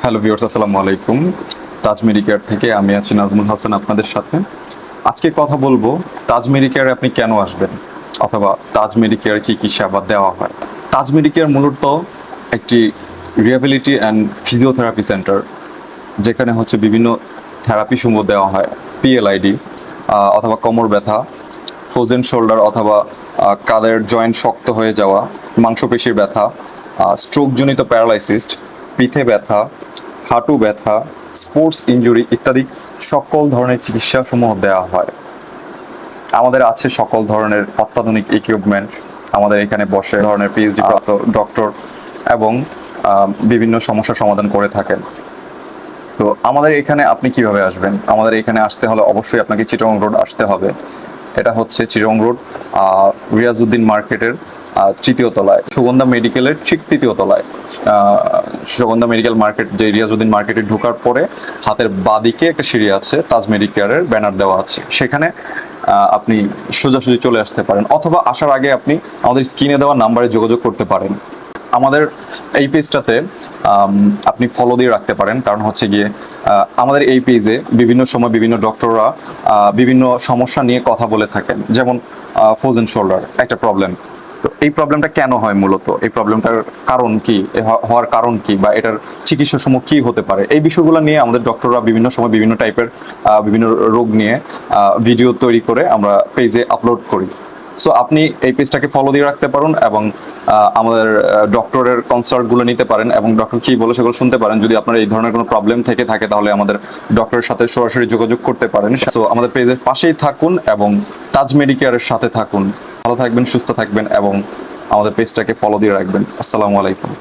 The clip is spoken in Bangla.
হ্যালো ভিউয়ার্স, আসসালামু আলাইকুম। তাজ মেডিকেয়ার থেকে আমি আছি নাজমুল হাসান আপনাদের সাথে। আজকে কথা বলবো তাজ মেডিকেয়ারে আপনি কেন আসবেন, অথবা তাজ মেডিকেয়ার কি কি সেবা দেওয়া হয়। তাজ মেডিকেয়ার মূলত একটি রিহ্যাবিলিটি অ্যান্ড ফিজিওথেরাপি সেন্টার, যেখানে হচ্ছে বিভিন্ন থেরাপি সমূহ দেওয়া হয়। পিএলআইডি অথবা কোমর ব্যথা, ফ্রোজেন শোল্ডার অথবা কাঁধের জয়েন্ট শক্ত হয়ে যাওয়া, মাংসপেশির ব্যথা, স্ট্রোকজনিত প্যারালাইসিস, পিঠে ব্যথা, হাঁটু ব্যথা, স্পোর্টস ইনজুরি ইত্যাদি সকল ধরনের চিকিৎসাসমূহ দেওয়া হয়। আমাদের আছে সকল ধরনের অত্যাধুনিক ইকুইপমেন্ট। আমাদের এখানে বসে ধরনের পিএইচডি প্রাপ্ত ডক্টর এবং বিভিন্ন সমস্যার সমাধান করে থাকেন। তো আমাদের এখানে আপনি কিভাবে আসবেন? আমাদের এখানে আসতে হলে অবশ্যই আপনাকে চিটাগং রোড আসতে হবে। এটা হচ্ছে চিটাগং রোড, রিয়াজউদ্দিন মার্কেটের তৃতীয় তলায়, সুগন্ধা মেডিকেলের ঠিক তৃতীয় তলায়। সুগন্ধা মেডিকেল মার্কেট, যে রিয়াজউদ্দিন মার্কেটে ঢোকার পরে হাতের বাদিকে একটা সিঁড়ি আছে, তাজ মেডিকেয়ারের ব্যানার দেওয়া আছে, সেখানে আপনি সোজাসুজি চলে আসতে পারেন, অথবা আসার আগে আপনি আমাদের স্ক্রিনে দেওয়া নাম্বারে যোগাযোগ করতে পারেন। আমাদের এই পেজটাতে আপনি ফলো দিয়ে রাখতে পারেন, কারণ হচ্ছে গিয়ে আমাদের এই পেজে বিভিন্ন সময় বিভিন্ন ডক্টররা বিভিন্ন সমস্যা নিয়ে কথা বলে থাকেন। যেমন ফ্রোজেন শোল্ডার একটা প্রবলেম। তো এই প্রবলেমটা কেন হয়, মূলত এই প্রবলেমটার কারণ কি, হওয়ার কারণ কি, বা এটার চিকিৎসা সমূহ কি হতে পারে, এই বিষয়গুলো নিয়ে আমাদের ডক্টররা বিভিন্ন সময় বিভিন্ন টাইপের বিভিন্ন রোগ নিয়ে ভিডিও তৈরি করে আমরা পেজে আপলোড করি। সো আপনি এই পেজটাকে ফলো দিয়ে রাখতে পারেন এবং আমাদের ডক্টরের কনসাল্টগুলো নিতে পারেন এবং ডক্টর কি বলে সেগুলো শুনতে পারেন। যদি আপনার এই ধরনের কোনো প্রবলেম থেকে থাকে তাহলে আমাদের ডক্টরের সাথে সরাসরি যোগাযোগ করতে পারেন। সো আমাদের পেজের পাশেই থাকুন এবং তাজ মেডিকেয়ারের সাথে থাকুন। ভালো থাকবেন, সুস্থ থাকবেন এবং আমাদের পেজটাকে ফলো দিয়ে রাখবেন। আসসালামু আলাইকুম।